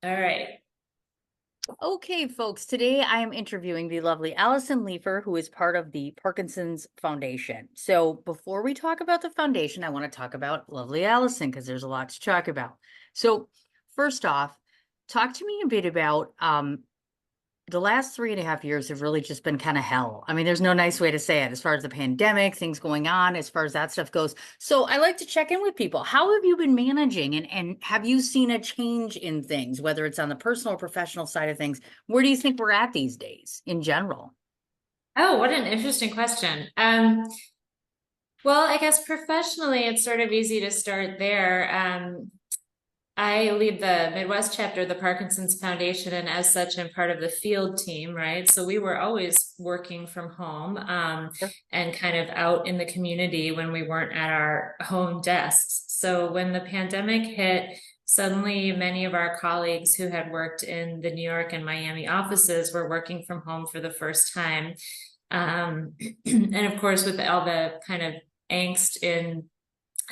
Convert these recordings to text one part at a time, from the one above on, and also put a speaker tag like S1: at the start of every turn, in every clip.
S1: All right.
S2: Okay, folks, today I am interviewing the lovely Allison Liefer, who is part of the Parkinson's Foundation. So, before we talk about the foundation, I want to talk about lovely Allison because there's a lot to talk about. So, first off, talk to me a bit about the last 3.5 years have really just been kind of hell. I mean, there's no nice way to say it as far as the pandemic, things going on, as far as that stuff goes. So I like to check in with people. How have you been managing and have you seen a change in things, whether it's on the personal or professional side of things? Where do you think we're at these days in general?
S1: Oh, what an interesting question. Well, I guess professionally, it's sort of easy to start there. I lead the Midwest chapter of the Parkinson's Foundation, and as such, I'm part of the field team, right? So we were always working from home,
S2: Sure.
S1: and kind of out in the community when we weren't at our home desks. So when the pandemic hit, suddenly many of our colleagues who had worked in the New York and Miami offices were working from home for the first time. And of course, with all the kind of angst in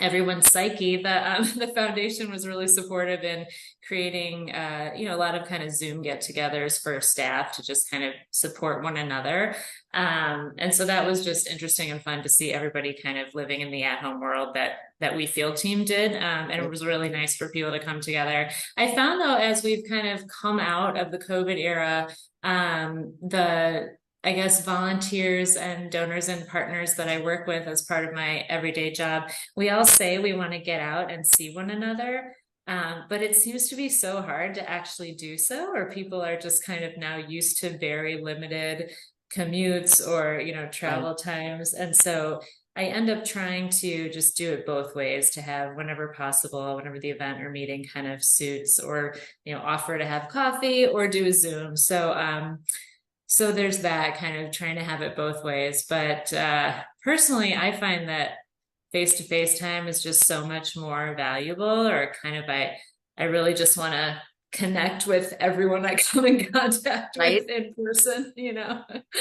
S1: everyone's psyche, the foundation was really supportive in creating a lot of kind of Zoom get-togethers for staff to just kind of support one another. And so that was just interesting and fun to see everybody kind of living in the at-home world that we field team did. And it was really nice for people to come together. I found though, as we've kind of come out of the COVID era, the I guess volunteers and donors and partners that I work with as part of my everyday job, we all say we want to get out and see one another. But it seems to be so hard to actually do so, or people are just kind of now used to very limited commutes or,
S2: Right.
S1: travel times. And so I end up trying to just do it both ways to have whenever possible, whenever the event or meeting kind of suits, or, offer to have coffee or do a Zoom. So there's that kind of trying to have it both ways. But personally, I find that face to face time is just so much more valuable, or kind of I really just want to connect with everyone I come in contact with
S2: Right.
S1: in person,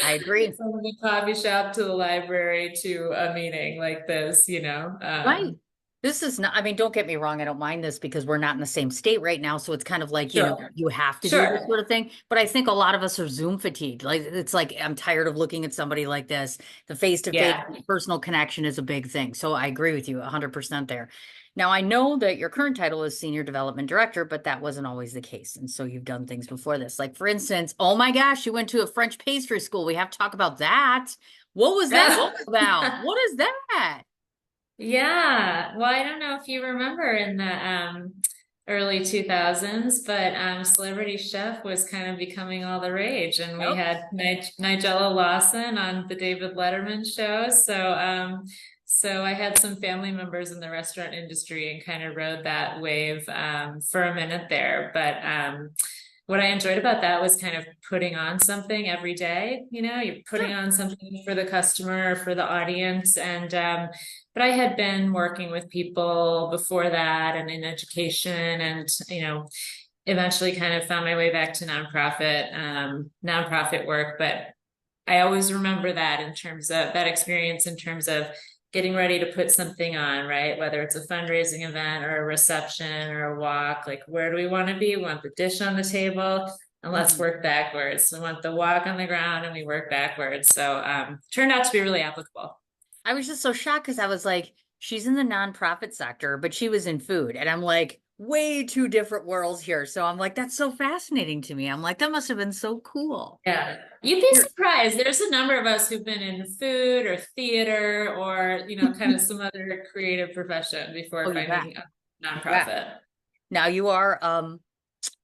S2: I agree.
S1: from the coffee shop to the library to a meeting like this.
S2: Right. This is not, I mean, don't get me wrong. I don't mind this because we're not in the same state right now. So it's kind of like,
S1: Sure.
S2: you have to do this
S1: Sure.
S2: sort of thing. But I think a lot of us are Zoom fatigued. Like, it's like, I'm tired of looking at somebody like this. The face-to-face
S1: Yeah.
S2: personal connection is a big thing. So I agree with you 100% there. Now, I know that your current title is Senior Development Director, but that wasn't always the case. And so you've done things before this. Like, for instance, oh my gosh, you went to a French pastry school. We have to talk about that. What was that about? What is that?
S1: Yeah. Well, I don't know if you remember in the early 2000s, but Celebrity Chef was kind of becoming all the rage. And we
S2: Nope.
S1: had Nigella Lawson on the David Letterman show. So I had some family members in the restaurant industry and kind of rode that wave for a minute there. But what I enjoyed about that was kind of putting on something every day. You're putting
S2: Sure.
S1: on something for the customer, for the audience. And but I had been working with people before that and in education, and eventually kind of found my way back to nonprofit work. But I always remember that in terms of that experience, in terms of getting ready to put something on, right? Whether it's a fundraising event or a reception or a walk, like where do we want to be? We want the dish on the table, and let's
S2: Mhm.
S1: work backwards. We want the walk on the ground, and we work backwards. So turned out to be really applicable.
S2: I was just so shocked because I was like, she's in the nonprofit sector, but she was in food. And I'm like, way two different worlds here. So I'm like, that's so fascinating to me. I'm like, that must have been so cool.
S1: Yeah. You'd be
S2: You're,
S1: surprised. There's a number of us who've been in food or theater or, kind of some other creative profession
S2: oh,
S1: before
S2: you bet.
S1: finding a
S2: You bet.
S1: nonprofit.
S2: Now you are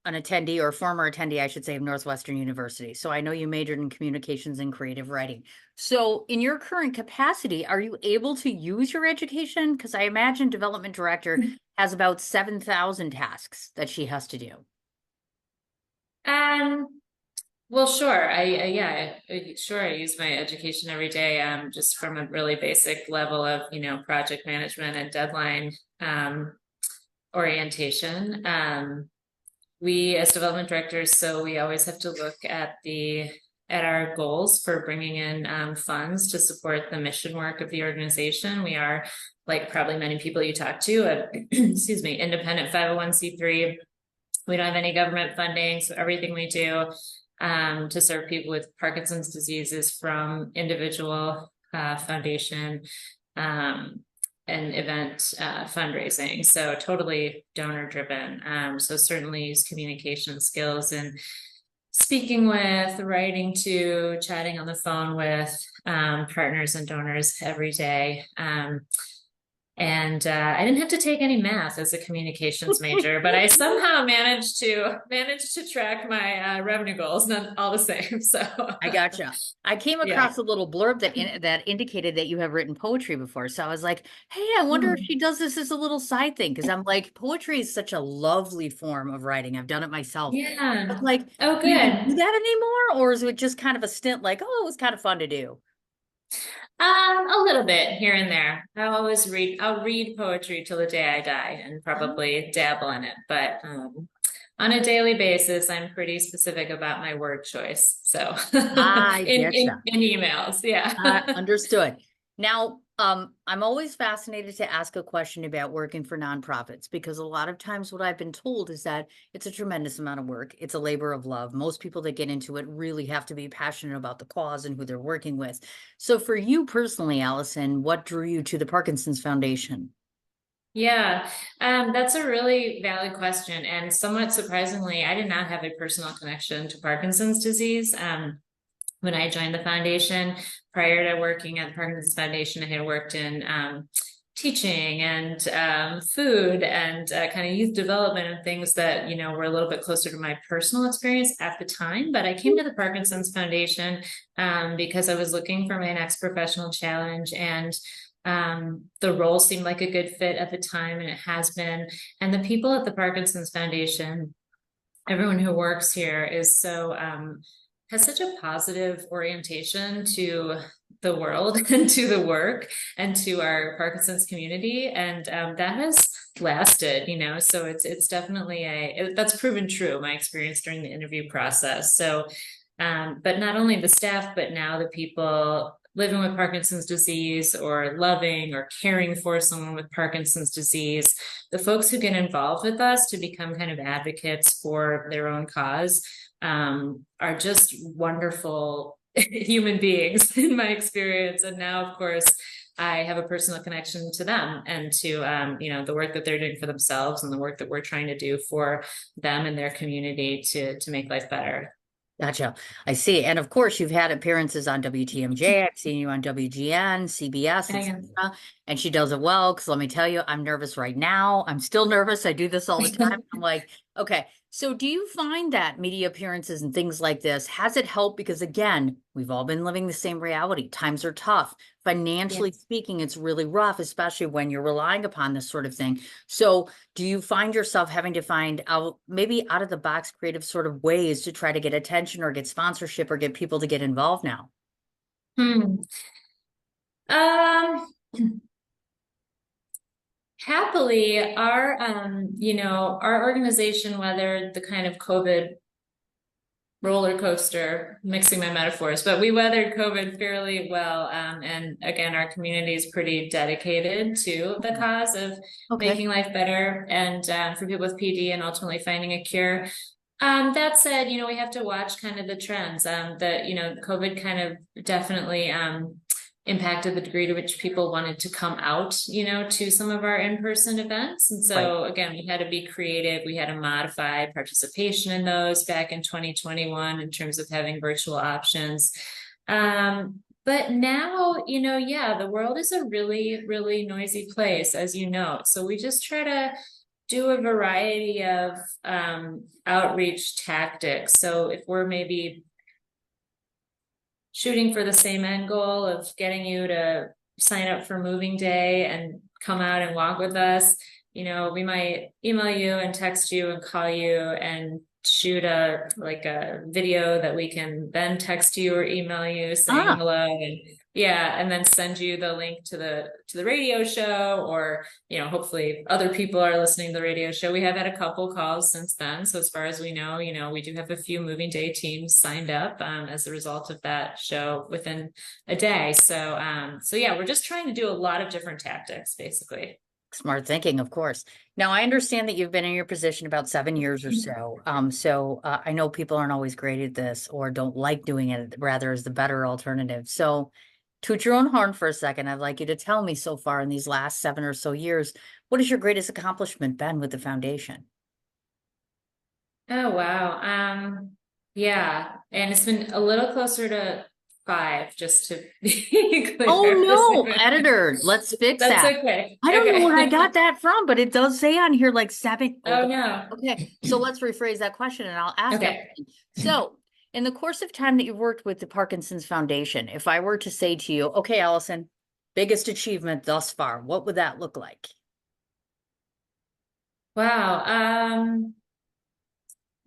S2: an attendee or former attendee, I should say, of Northwestern University. So I know you majored in communications and creative writing. So in your current capacity, are you able to use your education? Because I imagine development director has about 7,000 tasks that she has to do.
S1: Um, well, sure. Sure. I use my education every day, just from a really basic level of, project management and deadline, orientation. We as development directors, so we always have to look at our goals for bringing in funds to support the mission work of the organization. We are, like probably many people you talk to, excuse me, independent 501c3 We don't have any government funding, so everything we do to serve people with Parkinson's disease is from individual foundation um, and event fundraising. So totally donor driven. So certainly use communication skills and speaking with, writing to, chatting on the phone with partners and donors every day. And I didn't have to take any math as a communications major, but I somehow managed to track my revenue goals, not all the same. So
S2: I gotcha. I came
S1: yeah.
S2: across a little blurb that indicated that you have written poetry before. So I was like, hey, I wonder if
S1: Hmm.
S2: she does this as a little side thing. Because I'm like, poetry is such a lovely form of writing. I've done it myself. I was
S1: Yeah.
S2: like, do
S1: Oh,
S2: you even do
S1: good.
S2: that anymore? Or is it just kind of a stint like, oh, it was kind of fun to do?
S1: A little bit here and there. I'll read poetry till the day I die and probably dabble in it. But on a daily basis, I'm pretty specific about my word choice. So
S2: I getcha.
S1: in emails, yeah.
S2: Understood. Now, I'm always fascinated to ask a question about working for nonprofits because a lot of times what I've been told is that it's a tremendous amount of work. It's a labor of love. Most people that get into it really have to be passionate about the cause and who they're working with. So for you personally, Allison, what drew you to the Parkinson's Foundation?
S1: Yeah, that's a really valid question. And somewhat surprisingly, I did not have a personal connection to Parkinson's disease. When I joined the foundation, prior to working at the Parkinson's Foundation, I had worked in teaching and food and kind of youth development and things that, were a little bit closer to my personal experience at the time. But I came to the Parkinson's Foundation because I was looking for my next professional challenge and the role seemed like a good fit at the time, and it has been. And the people at the Parkinson's Foundation, everyone who works here is so has such a positive orientation to the world and to the work and to our Parkinson's community, and that has lasted. So it's definitely that's proven true. My experience during the interview process. So, but not only the staff, but now the people living with Parkinson's disease or loving or caring for someone with Parkinson's disease, the folks who get involved with us to become kind of advocates for their own cause are just wonderful human beings in my experience. And now, of course, I have a personal connection to them and to the work that they're doing for themselves and the work that we're trying to do for them and their community to make life better.
S2: Gotcha. I see. And of course, you've had appearances on WTMJ. I've seen you on WGN, CBS,
S1: I am.
S2: etc. And she does it well. Because let me tell you, I'm nervous right now. I'm still nervous. I do this all the time. I'm like, okay. So do you find that media appearances and things like this, has it helped? Because again, we've all been living the same reality. Times are tough. Financially
S1: Yes.
S2: speaking, it's really rough, especially when you're relying upon this sort of thing. So do you find yourself having to find out maybe out of the box creative sort of ways to try to get attention or get sponsorship or get people to get involved now?
S1: Hmm. Um, Happily, our organization weathered the kind of COVID roller coaster, mixing my metaphors, but we weathered COVID fairly well. And again, our community is pretty dedicated to the cause of
S2: Okay.
S1: making life better and for people with PD and ultimately finding a cure. That said, we have to watch kind of the trends. COVID kind of definitely impacted the degree to which people wanted to come out, to some of our in-person events. And
S2: Right.
S1: so again, we had to be creative. We had to modify participation in those back in 2021 in terms of having virtual options. But now, yeah, the world is a really, really noisy place, as you know. So we just try to do a variety of outreach tactics. So if we're maybe shooting for the same end goal of getting you to sign up for moving day and come out and walk with us, we might email you and text you and call you and shoot a video that we can then text you or email you saying
S2: Ah,
S1: hello, and yeah, and then send you the link to the radio show, or hopefully other people are listening to the radio show. We have had a couple calls since then, so as far as we know, we do have a few moving day teams signed up as a result of that show within a day. So yeah, we're just trying to do a lot of different tactics basically.
S2: Smart thinking, of course. Now, I understand that you've been in your position about 7 years or so. I know people aren't always great at this or don't like doing it, rather is the better alternative. So, toot your own horn for a second. I'd like you to tell me so far in these last 7 or so years, what has your greatest accomplishment been with the foundation?
S1: Oh wow. Yeah, and it's been a little closer to 5, just to be clear.
S2: Oh no, editor, let's fix
S1: That's
S2: that.
S1: okay.
S2: I don't know where I got
S1: Okay.
S2: that from, but it does say on here like seven. Oh
S1: Oh
S2: God.
S1: no.
S2: Okay, so let's rephrase that question and I'll ask
S1: Okay.
S2: Allison. So, in the course of time that you've worked with the Parkinson's Foundation, if I were to say to you, okay, Allison, biggest achievement thus far, what would that look like?
S1: Wow.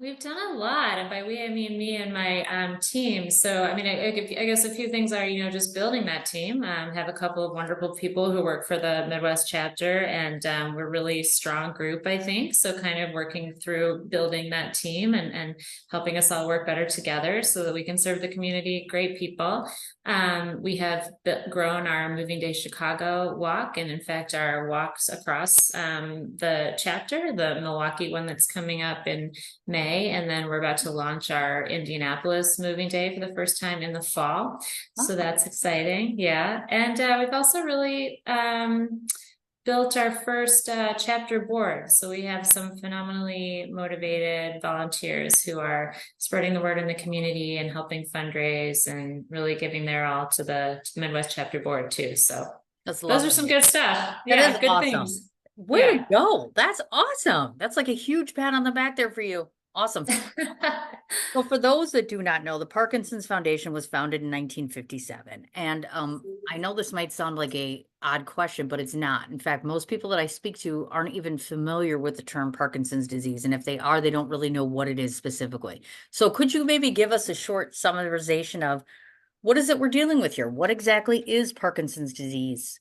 S1: We've done a lot, and by we I mean me and my team. So, I mean, I guess a few things are, just building that team. Have a couple of wonderful people who work for the Midwest chapter, and we're a really strong group, I think. So, kind of working through building that team and helping us all work better together so that we can serve the community. Great people. We have grown our Moving Day Chicago walk, and in fact, our walks across the chapter, the Milwaukee one that's coming up in May, and then we're about to launch our Indianapolis moving day for the first time in the fall. So
S2: Oh,
S1: that's exciting. Yeah. And we've also really built our first chapter board. So we have some phenomenally motivated volunteers who are spreading the word in the community and helping fundraise and really giving their all to the Midwest chapter board too. So
S2: that's
S1: those are some
S2: lovely.
S1: good stuff.
S2: That is
S1: Yeah, good
S2: awesome.
S1: things.
S2: Way to
S1: Yeah.
S2: go. That's awesome. That's like a huge pat on the back there for you. Awesome. So for those that do not know, the Parkinson's Foundation was founded in 1957. And I know this might sound like a odd question, but it's not. In fact, most people that I speak to aren't even familiar with the term Parkinson's disease. And if they are, they don't really know what it is specifically. So could you maybe give us a short summarization of what is it we're dealing with here? What exactly is Parkinson's disease?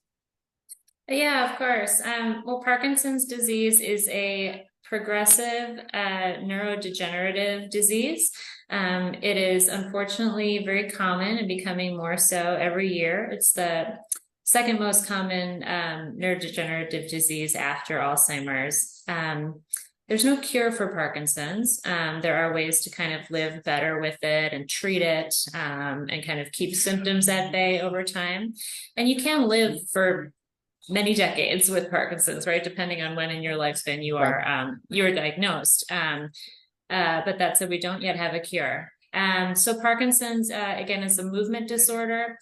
S1: Yeah, of course. Well, Parkinson's disease is a progressive neurodegenerative disease. It is unfortunately very common and becoming more so every year. It's the second most common neurodegenerative disease after Alzheimer's. There's no cure for Parkinson's. There are ways to kind of live better with it and treat it and kind of keep symptoms at bay over time. And you can live for many decades with Parkinson's, right? Depending on when in your lifespan
S2: Right.
S1: you are diagnosed. But that said, we don't yet have a cure. So Parkinson's again is a movement disorder.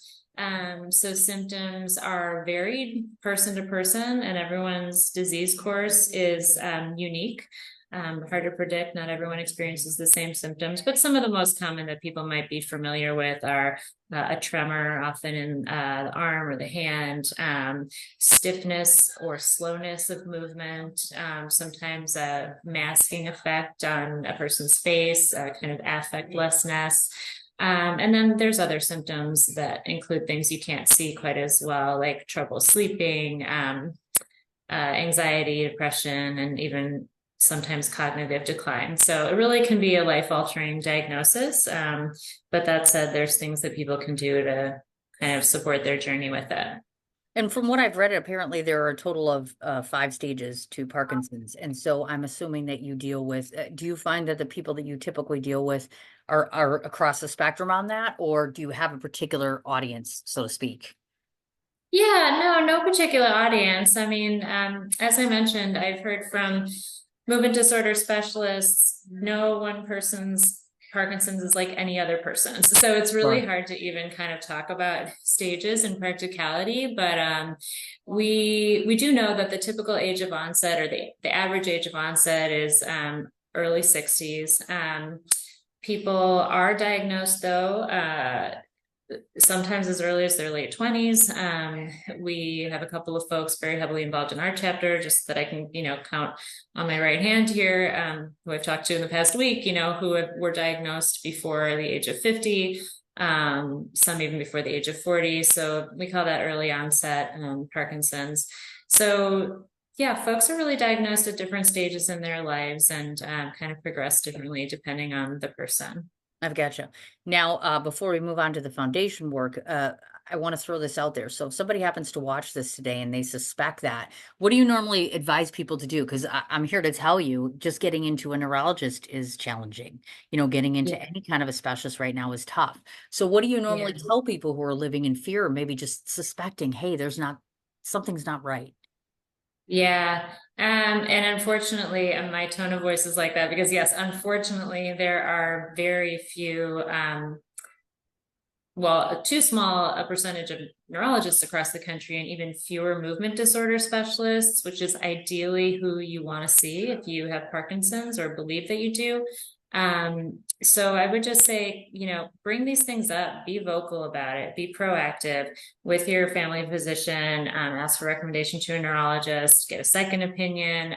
S1: So symptoms are varied person to person, and everyone's disease course is unique. Hard to predict. Not everyone experiences the same symptoms, but some of the most common that people might be familiar with are a tremor, often in the arm or the hand, stiffness or slowness of movement, sometimes a masking effect on a person's face, kind of affectlessness. And then there's other symptoms that include things you can't see quite as well, like trouble sleeping, anxiety, depression, and even sometimes cognitive decline. So it really can be a life altering diagnosis. But that said, there's things that people can do to kind of support their journey with it.
S2: And from what I've read, apparently there are a total of 5 stages to Parkinson's. And so I'm assuming that you deal with, do you find that the people that you typically deal with are across the spectrum on that, or do you have a particular audience, so to speak?
S1: Yeah, no particular audience. I mean, as I mentioned, I've heard from movement disorder specialists, no one person's Parkinson's is like any other person's. So it's really
S2: Sure.
S1: hard to even kind of talk about stages and practicality. But we do know that the typical age of onset or the average age of onset is early 60s. People are diagnosed though sometimes as early as their late 20s. We have a couple of folks very heavily involved in our chapter, just that I can, count on my right hand here, who I've talked to in the past week, were diagnosed before the age of 50, some even before the age of 40. So we call that early onset Parkinson's. So yeah, folks are really diagnosed at different stages in their lives and kind of progress differently depending on the person.
S2: I've got you. Now, before we move on to the foundation work, I want to throw this out there. So if somebody happens to watch this today and they suspect that, what do you normally advise people to do? Because I'm here to tell you, just getting into a neurologist is challenging. Getting into
S1: Yeah.
S2: any kind of a specialist right now is tough. So what do you
S1: Yeah.
S2: normally tell people who are living in fear, or maybe just suspecting, hey, something's not right?
S1: Yeah. And unfortunately, my tone of voice is like that because yes, unfortunately, there are very few, too small a percentage of neurologists across the country and even fewer movement disorder specialists, which is ideally who you want to see if you have Parkinson's or believe that you do. So I would just say, bring these things up, be vocal about it, be proactive with your family physician, ask for recommendation to a neurologist, get a second opinion.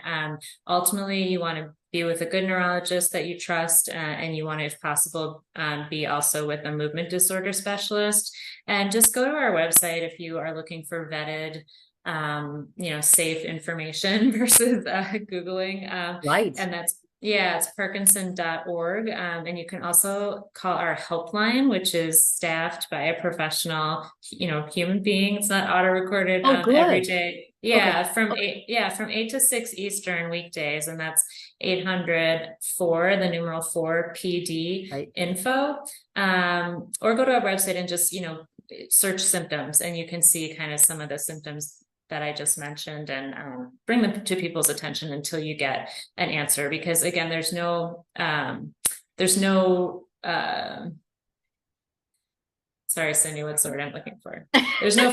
S1: Ultimately, you want to be with a good neurologist that you trust, and you want to, if possible, be also with a movement disorder specialist. And just go to our website if you are looking for vetted, safe information versus Googling.
S2: Right.
S1: And that's, yeah, it's Parkinson.org. And you can also call our helpline, which is staffed by a professional, human being. It's not auto-recorded
S2: Oh,
S1: every
S2: good.
S1: day.
S2: Okay.
S1: From 8 to 6 Eastern weekdays, and that's 800 4, the numeral 4 PD
S2: Right.
S1: info. Or go to our website and just, search symptoms, and you can see kind of some of the symptoms that I just mentioned, and bring them to people's attention until you get an answer. Because again, there's no sorry, Cindy, what's the word I'm looking for? There's no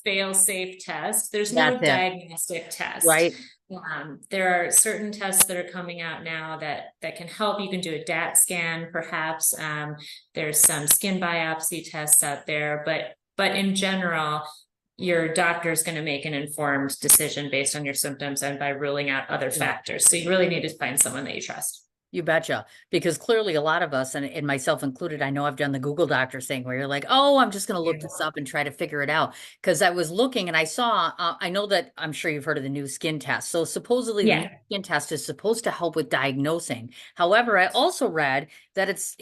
S1: fail safe test. There's
S2: That's
S1: no
S2: it.
S1: diagnostic test.
S2: Right.
S1: There are certain tests that are coming out now that can help. You can do a DAT scan, perhaps. There's some skin biopsy tests out there, but in general, your doctor is going to make an informed decision based on your symptoms and by ruling out other
S2: Yeah.
S1: factors. So you really need to find someone that you trust.
S2: You betcha. Because clearly a lot of us, and myself included, I know I've done the Google Doctor thing where you're like, oh, I'm just going to look
S1: Yeah.
S2: this up and try to figure it out. Because I was looking and I saw, I know that I'm sure you've heard of the new skin test. So supposedly the new
S1: Yeah.
S2: skin test is supposed to help with diagnosing. However, I also read that it's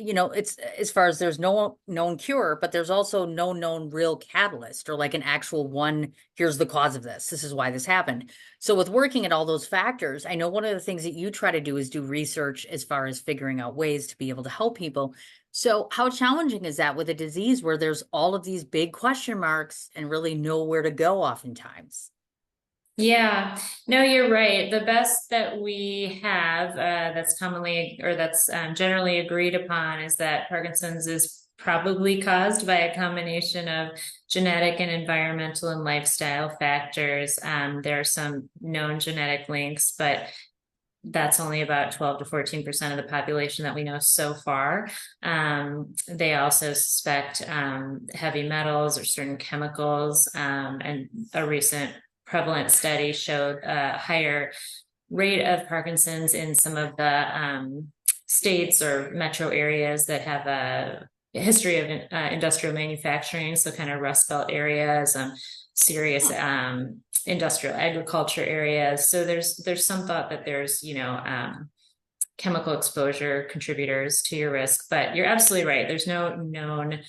S2: as far as there's no known cure, but there's also no known real catalyst or like an actual one, here's the cause of this. This is why this happened. So with working at all those factors, I know one of the things that you try to do is do research as far as figuring out ways to be able to help people. So how challenging is that with a disease where there's all of these big question marks and really nowhere to go oftentimes?
S1: Yeah, no, you're right. The best that we have, that's commonly or that's generally agreed upon, is that Parkinson's is probably caused by a combination of genetic and environmental and lifestyle factors. There are some known genetic links, but that's only about 12 to 14% of the population that we know so far. They also suspect heavy metals or certain chemicals, and a recent prevalent study showed a higher rate of Parkinson's in some of the states or metro areas that have a history of industrial manufacturing, so kind of Rust Belt areas, serious industrial agriculture areas. So there's some thought that there's chemical exposure contributors to your risk, but you're absolutely right. There's no known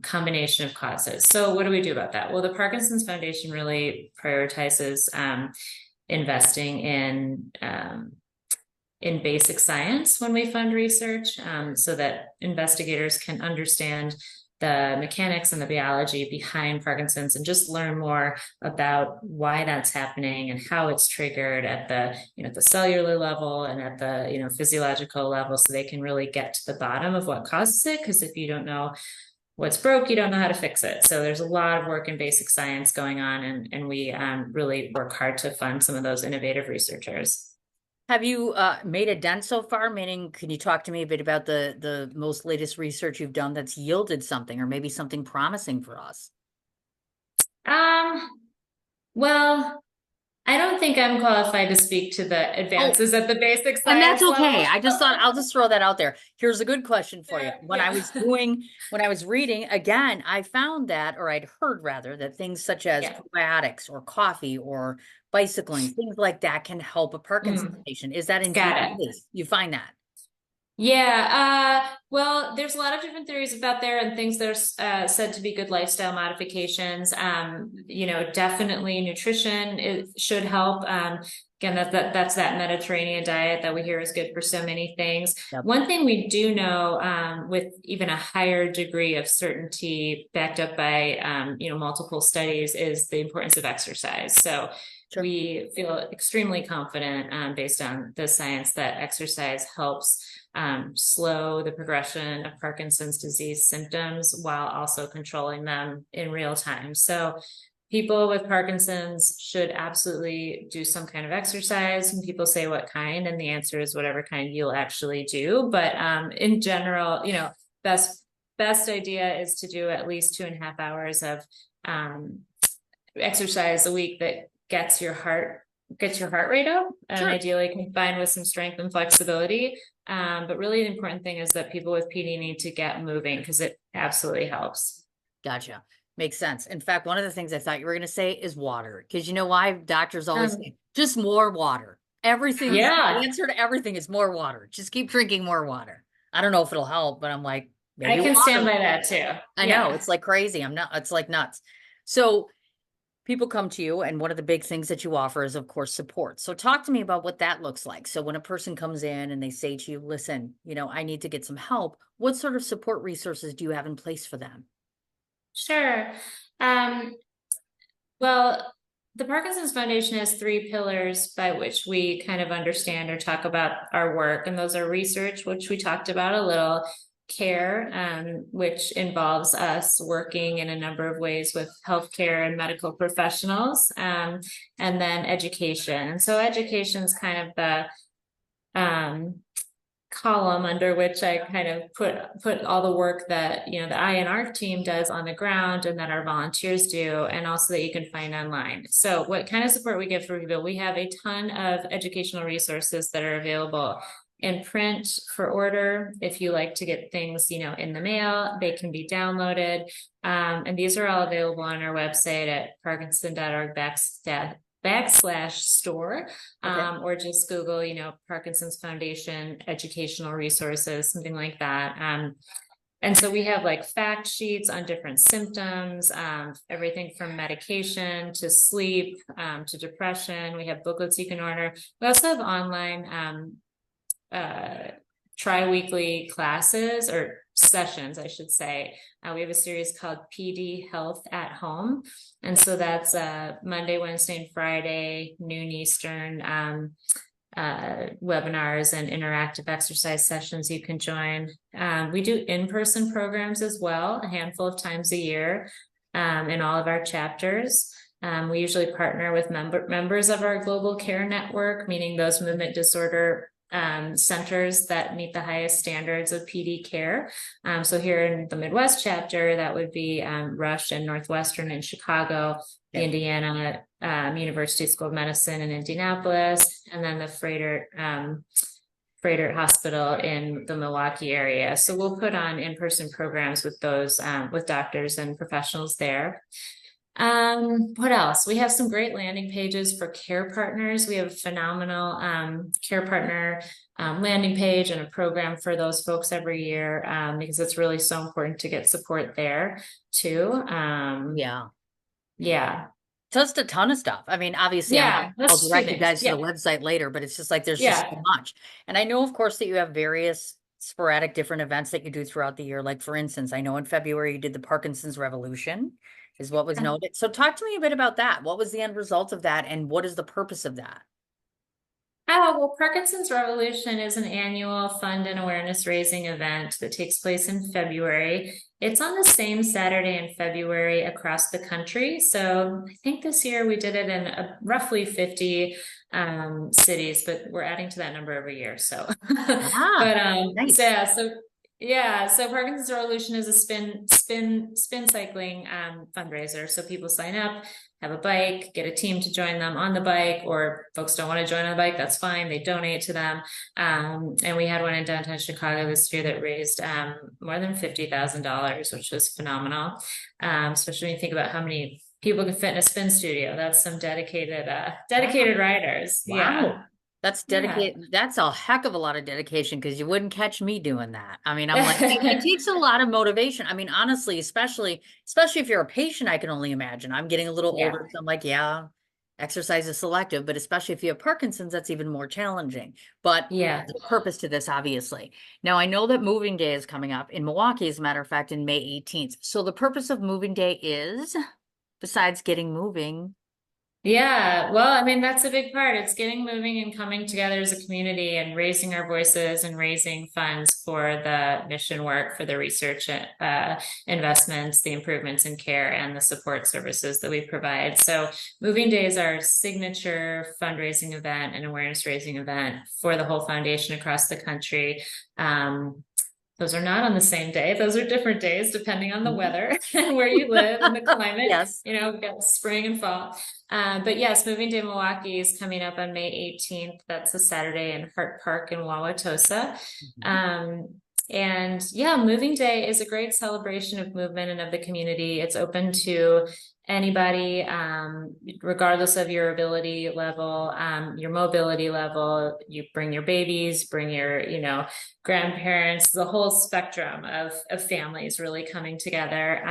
S1: combination of causes. So what do we do about that? Well, the Parkinson's Foundation really prioritizes investing in basic science when we fund research, so that investigators can understand the mechanics and the biology behind Parkinson's and just learn more about why that's happening and how it's triggered at the cellular level and at the physiological level, so they can really get to the bottom of what causes it. Because if you don't know what's broke, you don't know how to fix it. So there's a lot of work in basic science going on, and we really work hard to fund some of those innovative researchers.
S2: Have you made a dent so far? Meaning, can you talk to me a bit about the most latest research you've done that's yielded something or maybe something promising for us?
S1: Um, well, I don't think I'm qualified to speak to the
S2: Oh,
S1: advances at the basic
S2: and that's
S1: science
S2: okay.
S1: level.
S2: I just thought I'll just throw that out there. Here's a good question for you.
S1: Yeah.
S2: When I was reading again, I found that, or I'd heard rather, that things such as
S1: Yeah.
S2: probiotics or coffee or bicycling, things like that can help a Parkinson's
S1: Mm,
S2: patient. Is that indeed
S1: got
S2: the
S1: it.
S2: case? You find that?
S1: Well, there's a lot of different theories about there and things that are said to be good lifestyle modifications. Definitely nutrition should help. Again, that's that Mediterranean diet that we hear is good for so many things.
S2: Yep.
S1: One thing we do know, with even a higher degree of certainty backed up by, multiple studies, is the importance of exercise. So
S2: Sure.
S1: we feel extremely confident, based on the science, that exercise helps slow the progression of Parkinson's disease symptoms while also controlling them in real time. So people with Parkinson's should absolutely do some kind of exercise. And people say what kind, and the answer is whatever kind you'll actually do. But in general, best idea is to do at least 2.5 hours of um, exercise a week that gets your heart rate up, and
S2: Sure.
S1: ideally combined with some strength and flexibility. But really the important thing is that people with PD need to get moving because it absolutely helps.
S2: Gotcha. Makes sense. In fact, one of the things I thought you were going to say is water, because you know why doctors always
S1: Um,
S2: say just more water. Everything's the
S1: yeah,
S2: answer to everything is more water. Just keep drinking more water. I don't know if it'll help, but I'm like,
S1: I
S2: maybe
S1: can stand
S2: water.
S1: by that too.
S2: I know
S1: Yeah.
S2: it's like crazy. I'm not, it's like nuts. So people come to you, and one of the big things that you offer is, of course, support. So talk to me about what that looks like. So when a person comes in and they say to you, listen, I need to get some help, what sort of support resources do you have in place for them?
S1: Sure. Um, Well, the Parkinson's Foundation has three pillars by which we kind of understand or talk about our work, and those are research, which we talked about a little, care, which involves us working in a number of ways with healthcare and medical professionals, and then education. And so education is kind of the column under which I kind of put all the work that the INR team does on the ground and that our volunteers do, and also that you can find online. So what kind of support we give for people? We have a ton of educational resources that are available in print for order. If you like to get things, in the mail, they can be downloaded. And these are all available on our website at parkinson.org/store,
S2: Okay.
S1: or just Google, Parkinson's Foundation educational resources, something like that. And so we have like fact sheets on different symptoms, everything from medication to sleep, to depression. We have booklets you can order. We also have online uh, tri-weekly classes or sessions, I should say. We have a series called PD Health at Home. And so that's Monday, Wednesday, and Friday, noon Eastern, webinars and interactive exercise sessions you can join. We do in-person programs as well, a handful of times a year, in all of our chapters. We usually partner with members of our global care network, meaning those movement disorder centers that meet the highest standards of PD care. So here in the Midwest chapter, that would be Rush and Northwestern in Chicago, the
S2: Yep.
S1: Indiana University School of Medicine in Indianapolis, and then the Freighter Hospital in the Milwaukee area. So we'll put on in-person programs with those, with doctors and professionals there. What else? We have some great landing pages for care partners. We have a phenomenal care partner landing page and a program for those folks every year, because it's really so important to get support there too.
S2: Yeah.
S1: Yeah.
S2: Just a ton of stuff. I mean, obviously,
S1: Yeah,
S2: I'll
S1: that's two
S2: direct you
S1: things.
S2: guys to the
S1: Yeah.
S2: website later, but it's just like there's just so
S1: Yeah.
S2: much. And I know, of course, that you have various sporadic different events that you do throughout the year. Like, for instance, I know in February you did the Parkinson's Revolution, is what was noted. So, talk to me a bit about that. What was the end result of that, and what is the purpose of that?
S1: Oh, well, Parkinson's Revolution is an annual fund and awareness raising event that takes place in February. It's on the same Saturday in February across the country. So I think this year we did it in roughly 50 cities, but we're adding to that number every year. So,
S2: Ah,
S1: but
S2: nice.
S1: so Parkinson's Revolution is a spin cycling fundraiser. So people sign up, have a bike, get a team to join them on the bike, or folks don't want to join on the bike, that's fine. They donate to them. And we had one in downtown Chicago this year that raised more than $50,000, which was phenomenal. Especially when you think about how many people can fit in a spin studio. That's some dedicated
S2: Yeah.
S1: riders. Yeah.
S2: Wow. That's
S1: Yeah.
S2: dedicated. That's a heck of a lot of dedication because you wouldn't catch me doing that. I mean, I'm like, it takes a lot of motivation. I mean, honestly, especially if you're a patient, I can only imagine. I'm getting a little
S1: Yeah.
S2: older, so I'm like, yeah, exercise is selective, but especially if you have Parkinson's, that's even more challenging. But
S1: Yeah.
S2: there's a purpose to this, obviously. Now, I know that moving day is coming up in Milwaukee, as a matter of fact, in May 18th. So the purpose of moving day is, besides getting moving.
S1: Yeah, well, I mean, that's a big part. It's getting moving and coming together as a community and raising our voices and raising funds for the mission work, for the research investments, the improvements in care, and the support services that we provide. So, Moving Day is our signature fundraising event and awareness raising event for the whole foundation across the country. Um, those are not on the same day. Those are different days depending on the
S2: Mhm.
S1: weather and where you live and the climate.
S2: Yes.
S1: We've got spring and fall. But yes, Moving Day Milwaukee is coming up on May 18th. That's a Saturday in Hart Park in Wauwatosa.
S2: Mhm.
S1: Um, and yeah, Moving Day is a great celebration of movement and of the community. It's open to anybody, regardless of your ability level, your mobility level. You bring your babies, bring your, grandparents, the whole spectrum of families really coming together.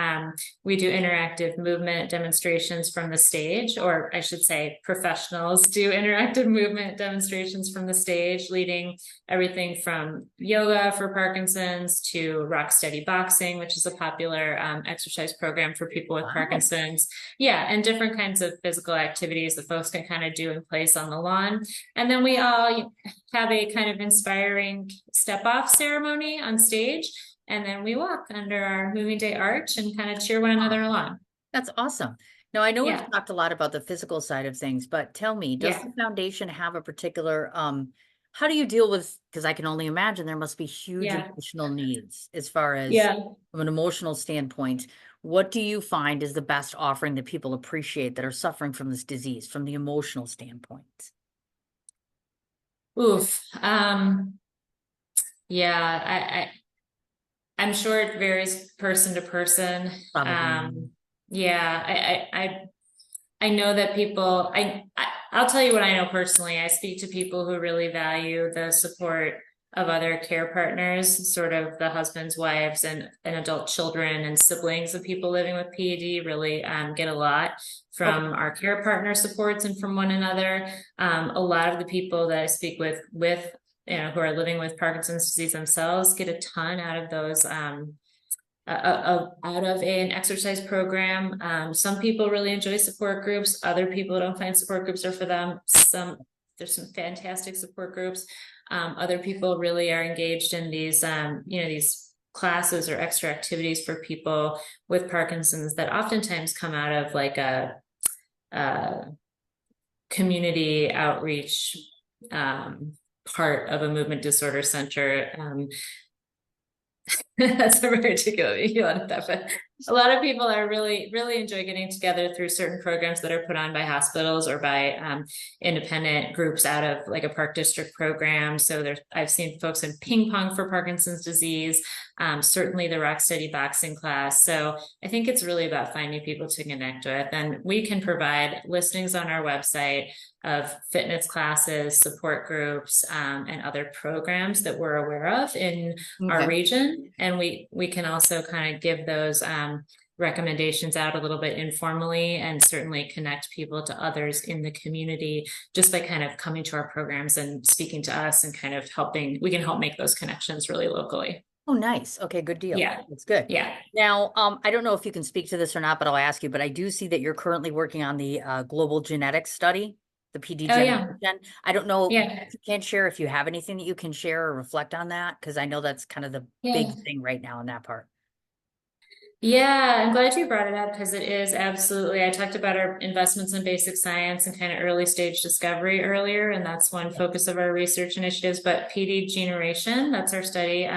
S1: We do interactive movement demonstrations from the stage, or I should say, professionals do interactive movement demonstrations from the stage, leading everything from yoga for Parkinson's to rock steady boxing, which is a popular exercise program for people with
S2: Wow.
S1: Parkinson's. Yeah, and different kinds of physical activities that folks can kind of do in place on the lawn. And then we all have a kind of inspiring step off ceremony on stage. And then we walk under our Moving Day arch and kind of cheer one another along.
S2: That's awesome. Now, I know we've
S1: Yeah.
S2: talked a lot about the physical side of things, but tell me, does
S1: Yeah.
S2: the foundation have a particular, how do you deal with, because I can only imagine there must be huge
S1: Yeah.
S2: emotional needs as far as
S1: Yeah.
S2: from an emotional standpoint. What do you find is the best offering that people appreciate that are suffering from this disease from the emotional standpoint?
S1: Oof. Yeah. I'm sure it varies person to person.
S2: Probably.
S1: Um, yeah. I know that people, I'll tell you what I know personally. I speak to people who really value the support of other care partners, sort of the husbands, wives, and adult children and siblings of people living with PED really get a lot
S2: Okay.
S1: from our care partner supports and from one another. A lot of the people that I speak with who are living with Parkinson's disease themselves get a ton out of those out of an exercise program. Some people really enjoy support groups. Other people don't find support groups are for them. There's some fantastic support groups. Other people really are engaged in these classes or extra activities for people with Parkinson's that oftentimes come out of like a community outreach part of a movement disorder center. That's a very articulate you on that, but a lot of people are really enjoy getting together through certain programs that are put on by hospitals or by independent groups out of like a park district program. So I've seen folks in ping pong for Parkinson's disease, certainly the rock steady boxing class. So I think it's really about finding people to connect with, and we can provide listings on our website of fitness classes, support groups, and other programs that we're aware of in our
S2: Okay.
S1: region. And we can also kind of give those recommendations out a little bit informally and certainly connect people to others in the community just by kind of coming to our programs and speaking to us and kind of we can help make those connections really locally.
S2: Oh, nice. Okay, good deal.
S1: Yeah.
S2: That's good.
S1: Yeah.
S2: Now, I don't know if you can speak to this or not, but I'll ask you. But I do see that you're currently working on the global genetics study, the PD
S1: Oh yeah.
S2: generation. I don't know
S1: Yeah.
S2: if you can't share if you have anything that you can share or reflect on that, because I know that's kind of the big
S1: Yeah.
S2: thing right now in that part.
S1: Yeah, I'm glad you brought it up because it is absolutely. I talked about our investments in basic science and kind of early stage discovery earlier, and that's one
S2: Yes.
S1: focus of our research initiatives. But PD generation, that's our study,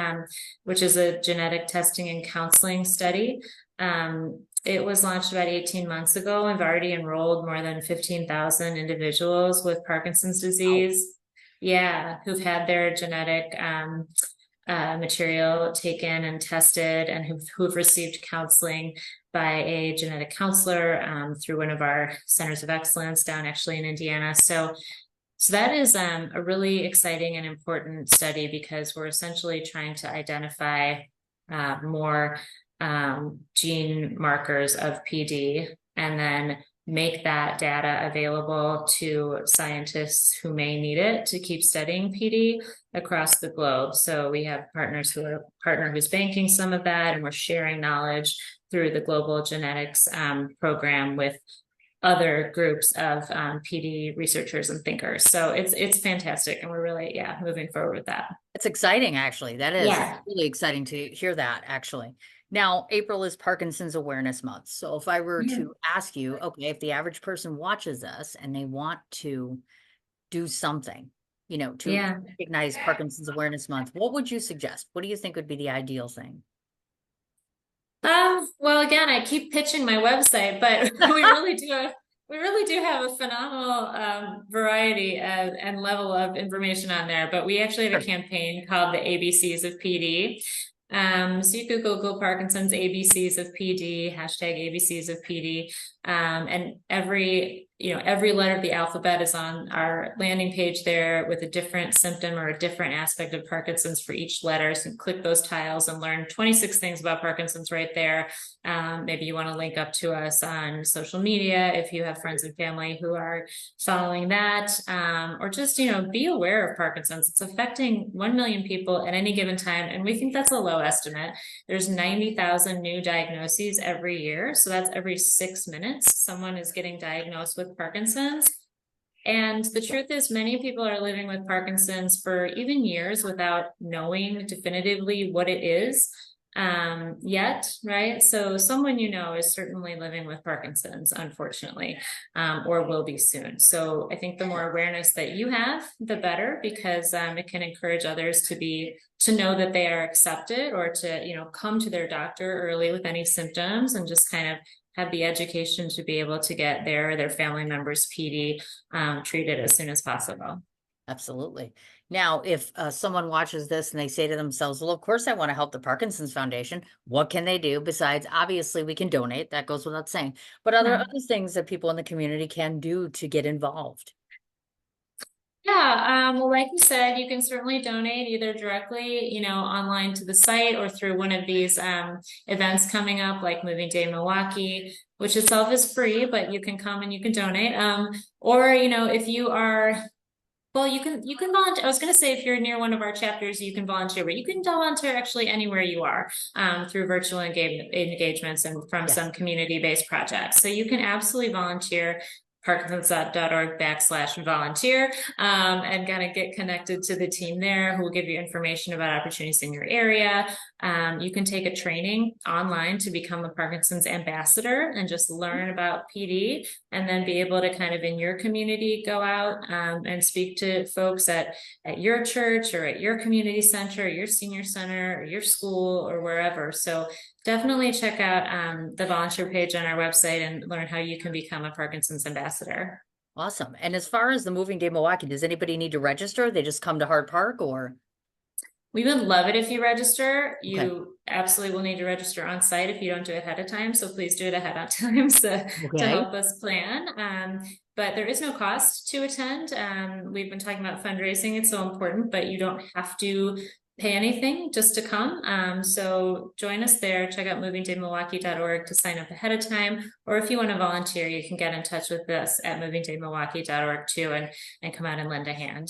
S1: which is a genetic testing and counseling study. It was launched about 18 months ago. We've already enrolled more than 15,000 individuals with Parkinson's
S2: Wow.
S1: disease. Yeah, who've had their genetic material taken and tested and who've received counseling by a genetic counselor through one of our centers of excellence down actually in Indiana. So So that is a really exciting and important study because we're essentially trying to identify more gene markers of PD and then make that data available to scientists who may need it to keep studying PD across the globe. So we have partners who are partner who's banking some of that, and we're sharing knowledge through the global genetics program with other groups of PD researchers and thinkers. So it's fantastic, and we're really moving forward with that.
S2: It's exciting, actually. That is
S1: Yeah,
S2: really exciting to hear that, actually. Now, April is Parkinson's Awareness Month. So if I were
S1: yeah,
S2: to ask you, okay, if the average person watches us and they want to do something, to
S1: yeah.
S2: recognize Parkinson's Awareness Month, what would you suggest? What do you think would be the ideal thing?
S1: Well, again, I keep pitching my website, but we really do have a phenomenal variety and level of information on there. But we actually have a
S2: Sure.
S1: campaign called the ABCs of PD. So you could Google Parkinson's ABCs of PD, hashtag ABCs of PD, and every letter of the alphabet is on our landing page there with a different symptom or a different aspect of Parkinson's for each letter. So click those tiles and learn 26 things about Parkinson's right there. Maybe you want to link up to us on social media if you have friends and family who are following that, or just, be aware of Parkinson's. It's affecting 1 million people at any given time, and we think that's a low estimate. There's 90,000 new diagnoses every year, so that's every 6 minutes someone is getting diagnosed with Parkinson's. And the truth is, many people are living with Parkinson's for even years without knowing definitively what it is yet, right? So someone is certainly living with Parkinson's, unfortunately, or will be soon. So I think the more awareness that you have, the better, because it can encourage others to know that they are accepted, or to come to their doctor early with any symptoms, and just kind of have the education to be able to get their family members PD treated as soon as possible.
S2: Absolutely. Now, if someone watches this and they say to themselves, well, of course I want to help the Parkinson's Foundation, what can they do besides obviously we can donate, that goes without saying, but are there
S1: Yeah.
S2: other things that people in the community can do to get involved?
S1: Yeah, well, like you said, you can certainly donate either directly, online to the site, or through one of these events coming up, like Moving Day Milwaukee, which itself is free, but you can come and you can donate. Or if you are, well, you can volunteer. I was going to say, if you're near one of our chapters, you can volunteer, but you can volunteer actually anywhere you are, through virtual engagements and from some
S2: Yes.
S1: community-based projects. So you can absolutely volunteer. Parkinson's.org/volunteer, and kind of get connected to the team there, who will give you information about opportunities in your area. You can take a training online to become a Parkinson's ambassador and just learn about PD, and then be able to kind of in your community go out and speak to folks at your church, or at your community center, or your senior center, or your school, or wherever. So definitely check out the volunteer page on our website and learn how you can become a Parkinson's ambassador.
S2: Awesome. And as far as the Moving Day Milwaukee, does anybody need to register? They just come to Hard Park or?
S1: We would love it if you register.
S2: Okay.
S1: You absolutely will need to register on site if you don't do it ahead of time. So please do it ahead of time to
S2: Okay.
S1: help us plan. But there is no cost to attend. We've been talking about fundraising. It's so important, but you don't have to pay anything just to come. So join us there. Check out movingdaymilwaukee.org to sign up ahead of time. Or if you want to volunteer, you can get in touch with us at movingdaymilwaukee.org too, and come out and lend a hand.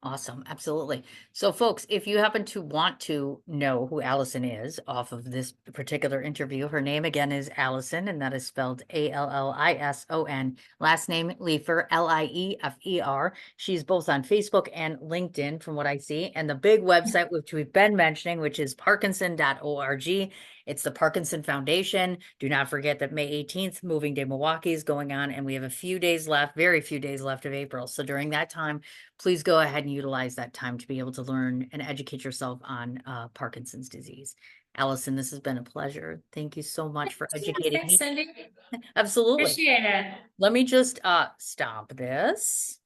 S2: Awesome. Absolutely. So, folks, if you happen to want to know who Allison is off of this particular interview, her name again is Allison, and that is spelled Allison. Last name Liefer, Liefer. She's both on Facebook and LinkedIn, from what I see. And the big website, which we've been mentioning, which is parkinson.org. It's the Parkinson Foundation. Do not forget that May 18th, Moving Day Milwaukee is going on, and we have a few days left, very few days left of April. So during that time, please go ahead and utilize that time to be able to learn and educate yourself on Parkinson's disease. Allison, this has been a pleasure. Thank you so much for educating
S1: Thanks,
S2: me.
S1: Cindy.
S2: Absolutely.
S1: Appreciate it.
S2: Let me just stop this.